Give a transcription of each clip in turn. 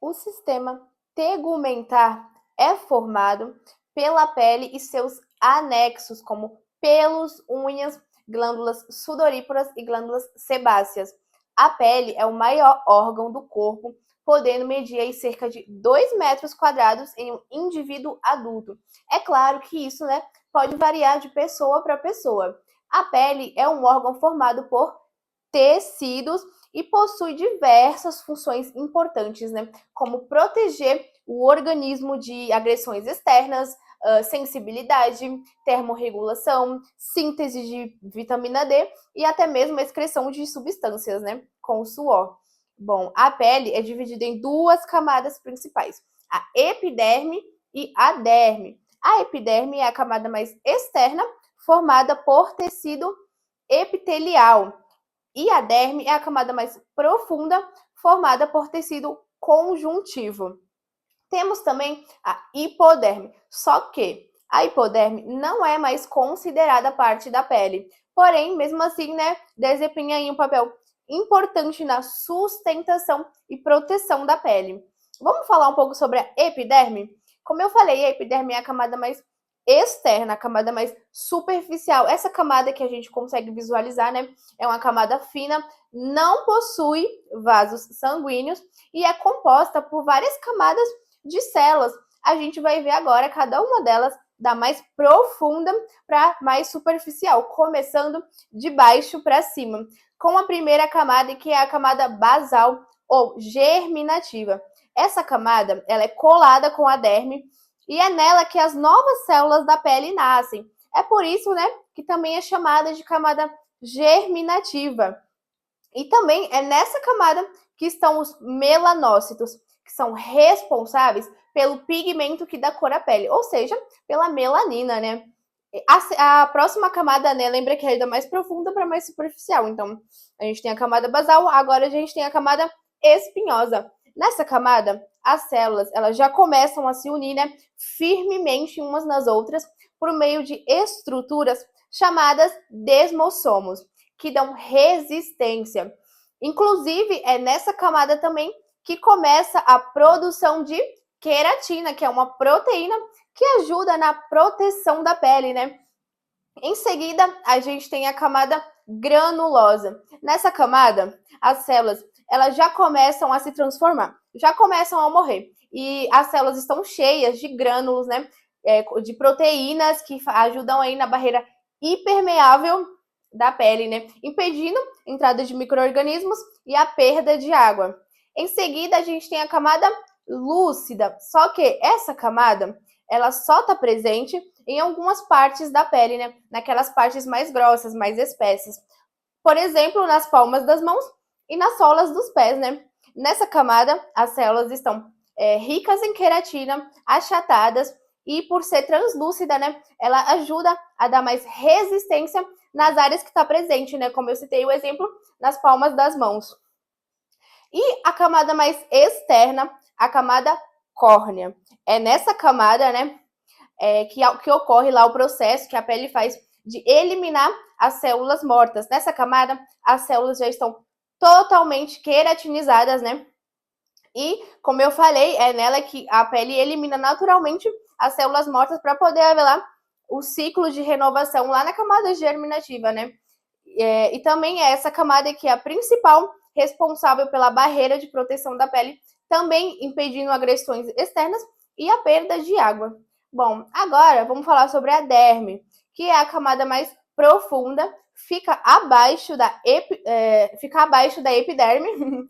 O sistema tegumentar é formado pela pele e seus anexos, como pelos, unhas, glândulas sudoríparas e glândulas sebáceas. A pele é o maior órgão do corpo, podendo medir aí cerca de 2 metros quadrados em um indivíduo adulto. É claro que isso, pode variar de pessoa para pessoa. A pele é um órgão formado por tecidos e possui diversas funções importantes, como proteger o organismo de agressões externas, sensibilidade, termorregulação, síntese de vitamina D e até mesmo a excreção de substâncias, com o suor. Bom, a pele é dividida em duas camadas principais, a epiderme e a derme. A epiderme é a camada mais externa, formada por tecido epitelial, e a derme é a camada mais profunda, formada por tecido conjuntivo. Temos também a hipoderme, só que a hipoderme não é mais considerada parte da pele. Porém, mesmo assim, desempenha aí um papel importante na sustentação e proteção da pele. Vamos falar um pouco sobre a epiderme? Como eu falei, a epiderme é a camada mais externa, a camada mais superficial. Essa camada que a gente consegue visualizar, é uma camada fina, não possui vasos sanguíneos e é composta por várias camadas de células. A gente vai ver agora cada uma delas da mais profunda para mais superficial, começando de baixo para cima, com a primeira camada, que é a camada basal ou germinativa. Essa camada, ela é colada com a derme e é nela que as novas células da pele nascem. É por isso, que também é chamada de camada germinativa. E também é nessa camada que estão os melanócitos, que são responsáveis pelo pigmento que dá cor à pele, ou seja, pela melanina, A próxima camada, lembra que é da mais profunda para mais superficial. Então, a gente tem a camada basal, agora a gente tem a camada espinhosa. Nessa camada, as células, elas já começam a se unir, firmemente umas nas outras, por meio de estruturas chamadas desmossomos, que dão resistência. Inclusive, é nessa camada também que começa a produção de queratina, que é uma proteína que ajuda na proteção da pele, Em seguida, a gente tem a camada granulosa. Nessa camada, as células, elas já começam a se transformar, já começam a morrer. E as células estão cheias de grânulos, de proteínas que ajudam aí na barreira impermeável da pele, impedindo a entrada de micro-organismos e a perda de água. Em seguida, a gente tem a camada lúcida, só que essa camada, ela só está presente em algumas partes da pele, naquelas partes mais grossas, mais espessas. Por exemplo, nas palmas das mãos e nas solas dos pés, Nessa camada, as células estão ricas em queratina, achatadas, e por ser translúcida, ela ajuda a dar mais resistência nas áreas que está presente, Como eu citei o exemplo, nas palmas das mãos. E a camada mais externa, a camada córnea. É nessa camada, que ocorre lá o processo que a pele faz de eliminar as células mortas. Nessa camada, as células já estão totalmente queratinizadas, E, como eu falei, é nela que a pele elimina naturalmente as células mortas para poder haver lá o ciclo de renovação lá na camada germinativa, E também é essa camada que é a principal responsável pela barreira de proteção da pele, também impedindo agressões externas e a perda de água. Bom, agora vamos falar sobre a derme, que é a camada mais profunda, fica abaixo da epiderme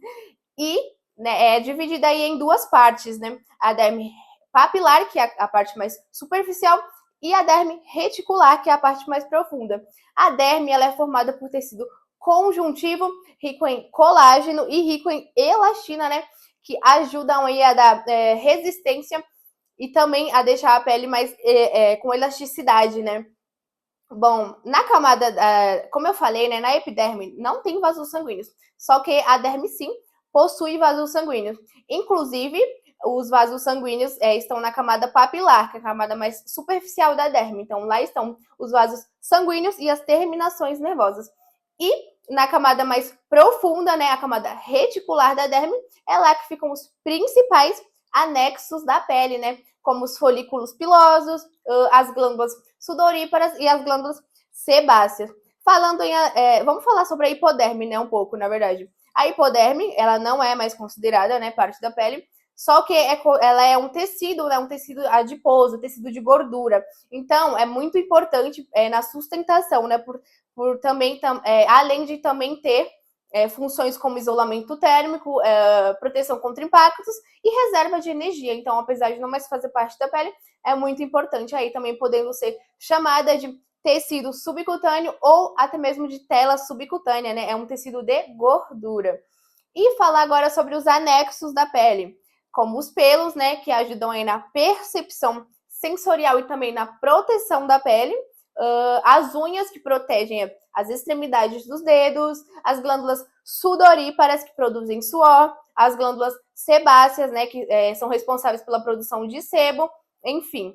e é dividida aí em duas partes, A derme papilar, que é a parte mais superficial, e a derme reticular, que é a parte mais profunda. A derme, ela é formada por tecido conjuntivo, rico em colágeno e rico em elastina, que ajudam aí a dar resistência e também a deixar a pele mais com elasticidade, Bom, na camada, como eu falei, na epiderme não tem vasos sanguíneos, só que a derme sim possui vasos sanguíneos. Inclusive, os vasos sanguíneos estão na camada papilar, que é a camada mais superficial da derme. Então, lá estão os vasos sanguíneos e as terminações nervosas. E na camada mais profunda, né, a camada reticular da derme, é lá que ficam os principais anexos da pele, né, como os folículos pilosos, as glândulas sudoríparas e as glândulas sebáceas. Vamos falar sobre a hipoderme, né, um pouco, na verdade. A hipoderme, ela não é mais considerada, né, parte da pele, só que ela é um tecido, né, um tecido adiposo, tecido de gordura. Então, é muito importante na sustentação, né, por também, além de também ter funções como isolamento térmico, proteção contra impactos e reserva de energia. Então, apesar de não mais fazer parte da pele, é muito importante aí também podendo ser chamada de tecido subcutâneo ou até mesmo de tela subcutânea, né? É um tecido de gordura. E falar agora sobre os anexos da pele, como os pelos, né, que ajudam aí na percepção sensorial e também na proteção da pele, as unhas que protegem as extremidades dos dedos, as glândulas sudoríparas que produzem suor, as glândulas sebáceas, né, que são responsáveis pela produção de sebo, enfim.